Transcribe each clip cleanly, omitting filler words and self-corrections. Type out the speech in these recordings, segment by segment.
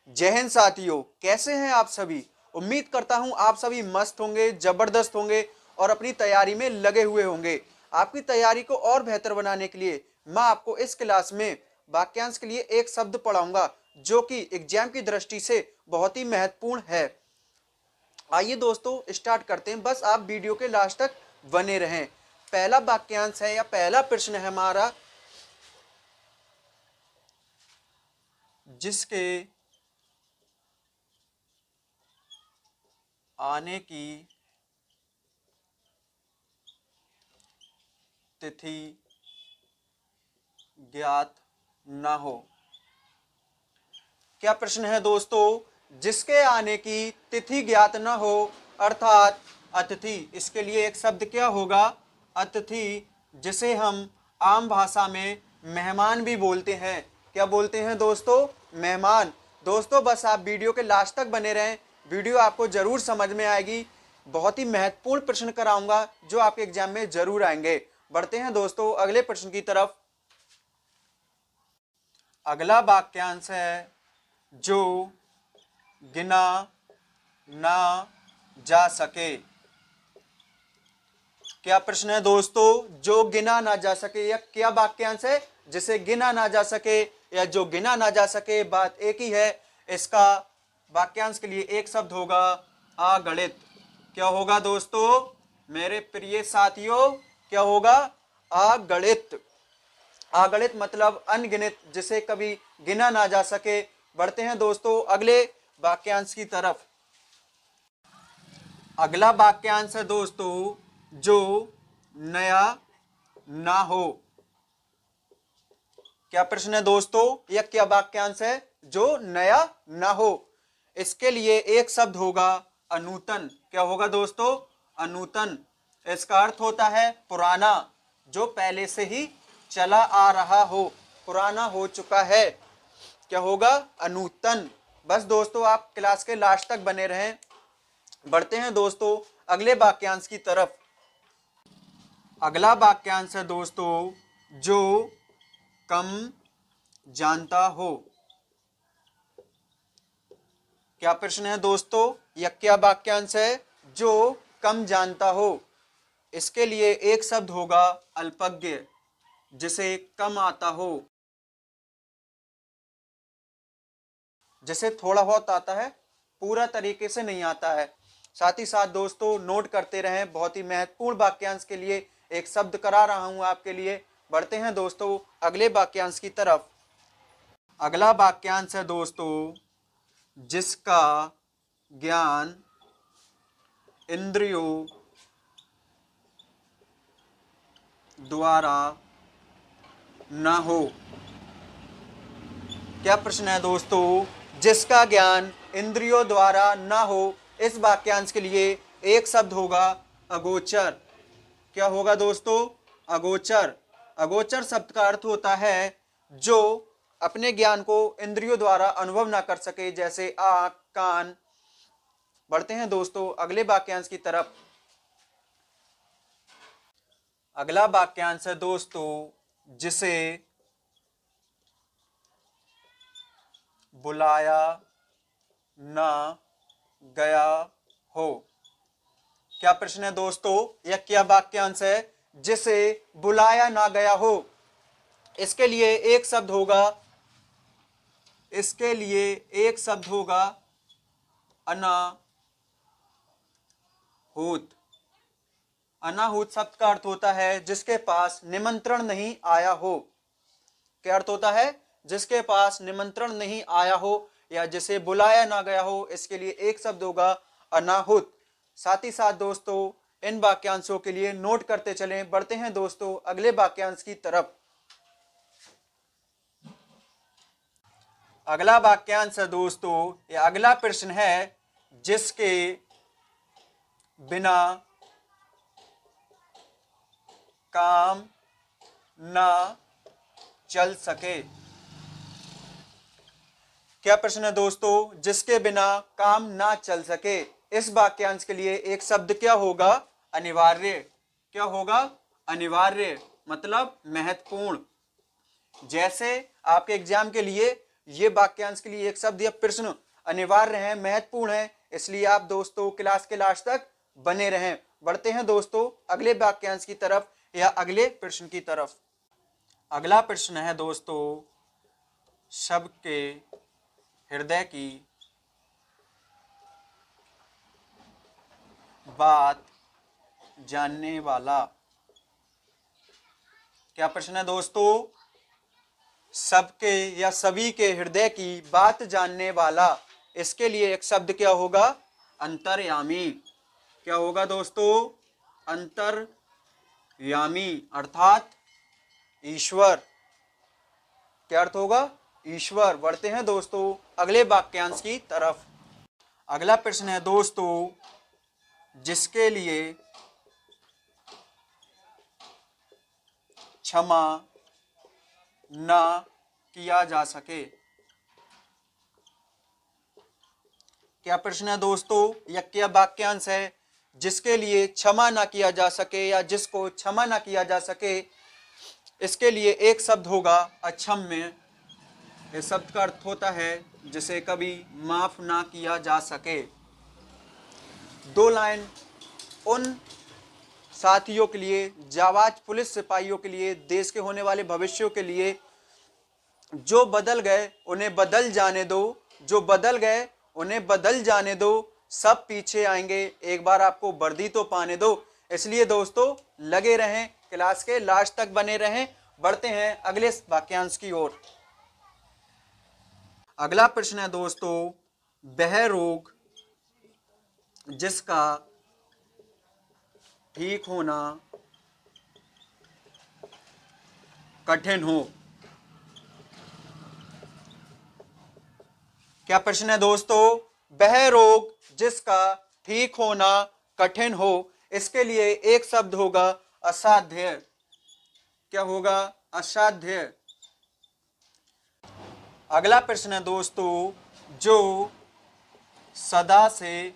जय हिंद साथियों, कैसे हैं आप सभी। उम्मीद करता हूं आप सभी मस्त होंगे, जबरदस्त होंगे और अपनी तैयारी में लगे हुए होंगे। आपकी तैयारी को और बेहतर बनाने के लिए मैं आपको इस क्लास में वाक्यांश के लिए एक शब्द पढ़ाऊंगा जो कि एग्जाम की दृष्टि से बहुत ही महत्वपूर्ण है। आइए दोस्तों स्टार्ट करते हैं, बस आप वीडियो के लास्ट तक बने रहें। पहला वाक्यांश है या पहला प्रश्न है हमारा, जिसके आने की तिथि ज्ञात न हो। क्या प्रश्न है दोस्तों? जिसके आने की तिथि ज्ञात न हो अर्थात अतिथि। इसके लिए एक शब्द क्या होगा? अतिथि, जिसे हम आम भाषा में मेहमान भी बोलते हैं। क्या बोलते हैं दोस्तों? मेहमान। दोस्तों बस आप वीडियो के लास्ट तक बने रहें, वीडियो आपको जरूर समझ में आएगी। बहुत ही महत्वपूर्ण प्रश्न कराऊंगा जो आपके एग्जाम में जरूर आएंगे। बढ़ते हैं दोस्तों अगले प्रश्न की तरफ। अगला वाक्यांश है, जो गिना ना जा सके। क्या प्रश्न है दोस्तों? जो गिना ना जा सके, या क्या वाक्यांश है? जिसे गिना ना जा सके या जो गिना ना जा सके, बात एक ही है। इसका वाक्यांश के लिए एक शब्द होगा अगणित। क्या होगा दोस्तों मेरे प्रिय साथियों? क्या होगा? अगणित। अगणित मतलब अनगिनत, जिसे कभी गिना ना जा सके। बढ़ते हैं दोस्तों अगले वाक्यांश की तरफ। अगला वाक्यांश है दोस्तों, जो नया ना हो। क्या प्रश्न है दोस्तों? यह क्या वाक्यांश है? जो नया ना हो। इसके लिए एक शब्द होगा अनूतन। क्या होगा दोस्तों? अनूतन। इसका अर्थ होता है पुराना, जो पहले से ही चला आ रहा हो, पुराना हो चुका है। क्या होगा? अनूतन। बस दोस्तों आप क्लास के लास्ट तक बने रहें। बढ़ते हैं दोस्तों अगले वाक्यांश की तरफ। अगला वाक्यांश है दोस्तों, जो कम जानता हो। क्या प्रश्न है दोस्तों? यह क्या वाक्यांश है? जो कम जानता हो। इसके लिए एक शब्द होगा अल्पज्ञ, जिसे कम आता हो, जिसे थोड़ा बहुत आता है, पूरा तरीके से नहीं आता है। साथ ही साथ दोस्तों नोट करते रहें, बहुत ही महत्वपूर्ण वाक्यांश के लिए एक शब्द करा रहा हूं आपके लिए। बढ़ते हैं दोस्तों अगले वाक्यांश की तरफ। अगला वाक्यांश है दोस्तों, जिसका ज्ञान इंद्रियों द्वारा न हो। क्या प्रश्न है दोस्तों? जिसका ज्ञान इंद्रियों द्वारा न हो। इस वाक्यांश के लिए एक शब्द होगा अगोचर। क्या होगा दोस्तों? अगोचर। अगोचर शब्द का अर्थ होता है जो अपने ज्ञान को इंद्रियों द्वारा अनुभव ना कर सके, जैसे आंख, कान। बढ़ते हैं दोस्तों अगले वाक्यांश की तरफ। अगला वाक्यांश है दोस्तों, जिसे बुलाया ना गया हो। क्या प्रश्न है दोस्तों? यह क्या वाक्यांश है? जिसे बुलाया ना गया हो। इसके लिए एक शब्द होगा, इसके लिए एक शब्द होगा अनाहूत। अनाहूत शब्द का अर्थ होता है जिसके पास निमंत्रण नहीं आया हो। क्या अर्थ होता है? जिसके पास निमंत्रण नहीं आया हो या जिसे बुलाया ना गया हो। इसके लिए एक शब्द होगा अनाहुत। साथ ही साथ दोस्तों इन वाक्यांशों के लिए नोट करते चलें। बढ़ते हैं दोस्तों अगले वाक्यांश की तरफ। अगला वाक्यांश है दोस्तों, या अगला प्रश्न है, जिसके बिना काम ना चल सके। क्या प्रश्न है दोस्तों? जिसके बिना काम ना चल सके। इस वाक्यांश के लिए एक शब्द क्या होगा? अनिवार्य। क्या होगा? अनिवार्य मतलब महत्वपूर्ण। जैसे आपके एग्जाम के लिए ये वाक्यांश के लिए एक शब्द या प्रश्न अनिवार्य है, महत्वपूर्ण है, इसलिए आप दोस्तों क्लास के लास्ट तक बने रहें। बढ़ते हैं दोस्तों अगले वाक्यांश की तरफ या अगले प्रश्न की तरफ। अगला प्रश्न है दोस्तों, सबके हृदय की बात जानने वाला। क्या प्रश्न है दोस्तों? सबके या सभी के हृदय की बात जानने वाला। इसके लिए एक शब्द क्या होगा? अंतर्यामी। क्या होगा दोस्तों? अंतर्यामी अर्थात ईश्वर। क्या अर्थ होगा? ईश्वर। बढ़ते हैं दोस्तों अगले वाक्यांश की तरफ। अगला प्रश्न है दोस्तों, जिसके लिए क्षमा ना किया जा सके। क्या प्रश्न है दोस्तों? यह क्या वाक्यांश है? जिसके लिए क्षमा ना किया जा सके या जिसको क्षमा ना किया जा सके, इसके लिए एक शब्द होगा अक्षम्य। इस शब्द का अर्थ होता है जिसे कभी माफ ना किया जा सके। दो लाइन उन साथियों के लिए, जाबाज पुलिस सिपाहियों के लिए, देश के होने वाले भविष्यों के लिए, जो बदल गए उन्हें बदल जाने दो, जो बदल गए उन्हें बदल जाने दो, सब पीछे आएंगे, एक बार आपको वर्दी तो पाने दो। इसलिए दोस्तों लगे रहें, क्लास के लास्ट तक बने रहें। बढ़ते हैं अगले वाक्यांश की ओर। अगला प्रश्न है दोस्तों, वह रोग जिसका ठीक होना कठिन हो। क्या प्रश्न है दोस्तों? वह रोग जिसका ठीक होना कठिन हो। इसके लिए एक शब्द होगा असाध्य। क्या होगा? असाध्य। अगला प्रश्न है दोस्तों, जो सदा से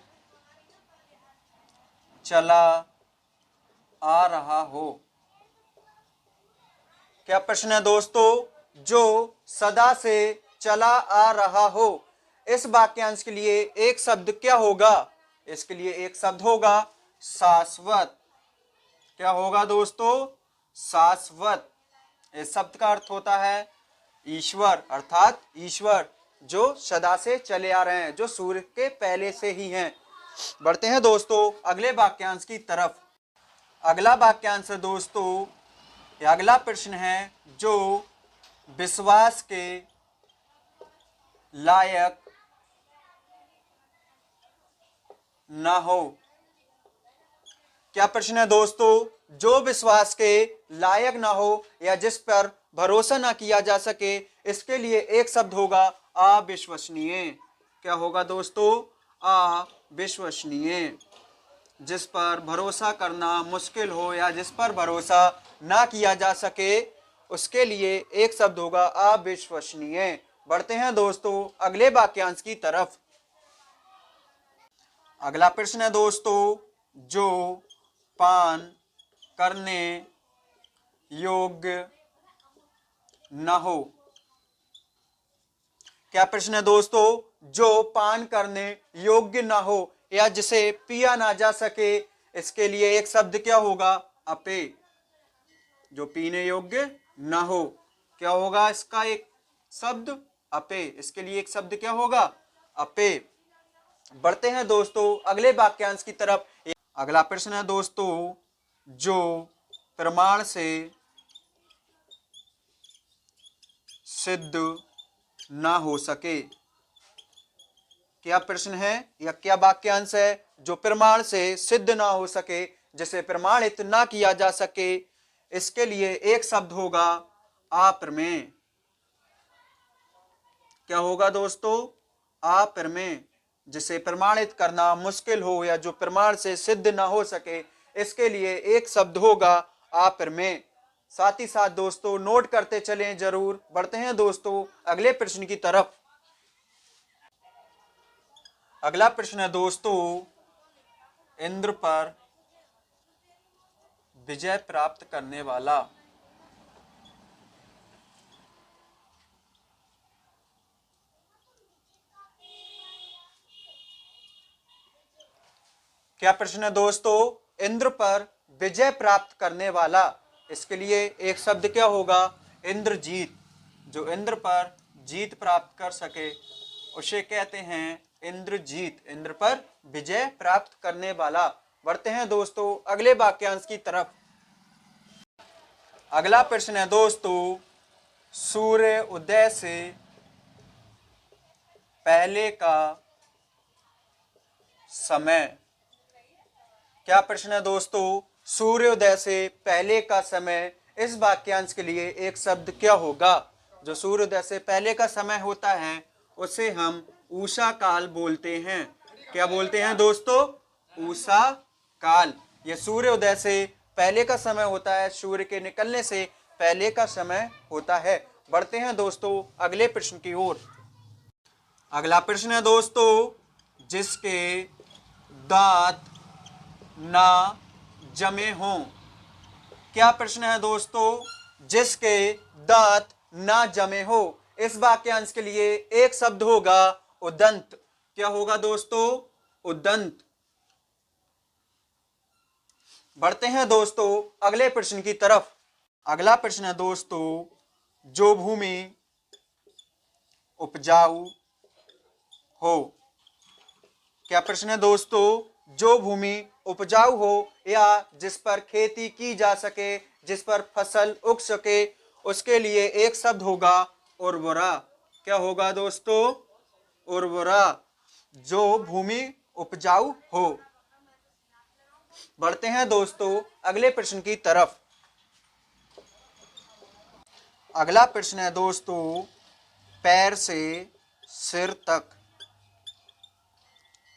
चला आ रहा हो। क्या प्रश्न है दोस्तों? जो सदा से चला आ रहा हो। इस वाक्यांश के लिए एक शब्द क्या होगा? इसके लिए एक शब्द होगा शाश्वत। क्या होगा दोस्तों? शाश्वत। इस शब्द का अर्थ होता है ईश्वर, अर्थात ईश्वर जो सदा से चले आ रहे हैं, जो सूर्य के पहले से ही हैं। बढ़ते हैं दोस्तों अगले वाक्यांश की तरफ। अगला वाक्यांश है दोस्तों, अगला प्रश्न है, जो विश्वास के लायक ना हो। क्या प्रश्न है दोस्तों? जो विश्वास के लायक ना हो या जिस पर भरोसा ना किया जा सके, इसके लिए एक शब्द होगा अविश्वसनीय। क्या होगा दोस्तों? अविश्वसनीय। जिस पर भरोसा करना मुश्किल हो या जिस पर भरोसा ना किया जा सके, उसके लिए एक शब्द होगा अविश्वसनीय। बढ़ते हैं दोस्तों अगले वाक्यांश की तरफ। अगला प्रश्न है दोस्तों, जो पान करने योग्य न हो। क्या प्रश्न है दोस्तों? जो पान करने योग्य ना हो या जिसे पिया ना जा सके, इसके लिए एक शब्द क्या होगा? अपेय। जो पीने योग्य ना हो। क्या होगा इसका एक शब्द? अपेय। इसके लिए एक शब्द क्या होगा? अपेय। बढ़ते हैं दोस्तों अगले वाक्यांश की तरफ। अगला प्रश्न है दोस्तों, जो प्रमाण से सिद्ध ना हो सके। क्या प्रश्न है या क्या वाक्यांश है? जो प्रमाण से सिद्ध ना हो सके, जिसे प्रमाणित ना किया जा सके, इसके लिए एक शब्द होगा अप्रमेय। क्या होगा दोस्तों? अप्रमेय। जिसे प्रमाणित करना मुश्किल हो या जो प्रमाण से सिद्ध ना हो सके, इसके लिए एक शब्द होगा अप्रमेय। साथ ही साथ दोस्तों नोट करते चलें जरूर। बढ़ते हैं दोस्तों अगले प्रश्न की तरफ। अगला प्रश्न है दोस्तों, इंद्र पर विजय प्राप्त करने वाला। क्या प्रश्न है दोस्तों? इंद्र पर विजय प्राप्त करने वाला। इसके लिए एक शब्द क्या होगा? इंद्रजीत। जो इंद्र पर जीत प्राप्त कर सके उसे कहते हैं इंद्रजीत। इंद्र पर विजय प्राप्त करने वाला। बढ़ते हैं दोस्तों अगले वाक्यांश की तरफ। अगला प्रश्न है दोस्तों, सूर्य उदय से पहले का समय। क्या प्रश्न है दोस्तों? सूर्योदय से पहले का समय। इस वाक्यांश के लिए एक शब्द क्या होगा? जो सूर्योदय से पहले का समय होता है उसे हम उषा काल बोलते हैं। क्या बोलते हैं दोस्तों? उषा काल। यह सूर्योदय से पहले का समय होता है, सूर्य के निकलने से पहले का समय होता है। बढ़ते हैं दोस्तों अगले प्रश्न की ओर। अगला प्रश्न है दोस्तों, जिसके दांत ना जमे हों। क्या प्रश्न है दोस्तों? जिसके दांत ना जमे हो। इस वाक्यांश के लिए एक शब्द होगा उदंत। क्या होगा दोस्तों? उदंत। बढ़ते हैं दोस्तों अगले प्रश्न की तरफ। अगला प्रश्न है दोस्तों, जो भूमि उपजाऊ हो। क्या प्रश्न है दोस्तों? जो भूमि उपजाऊ हो या जिस पर खेती की जा सके, जिस पर फसल उग सके, उसके लिए एक शब्द होगा उर्वरा। क्या होगा दोस्तों? उर्वरा। जो भूमि उपजाऊ हो। बढ़ते हैं दोस्तों अगले प्रश्न की तरफ। अगला प्रश्न है दोस्तों, पैर से सिर तक।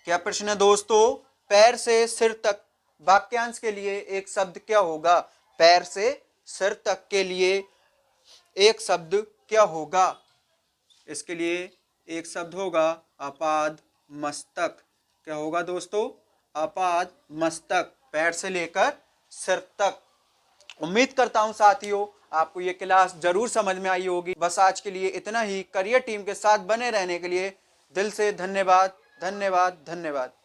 क्या प्रश्न है दोस्तों? पैर से सिर तक। वाक्यांश के लिए एक शब्द क्या होगा? पैर से सिर तक के लिए एक शब्द क्या होगा? इसके लिए एक शब्द होगा अपाद मस्तक। क्या होगा दोस्तों? अपाद मस्तक। पैर से लेकर सिर तक। उम्मीद करता हूं साथियों आपको ये क्लास जरूर समझ में आई होगी। बस आज के लिए इतना ही। करियर टीम के साथ बने रहने के लिए दिल से धन्यवाद, धन्यवाद, धन्यवाद।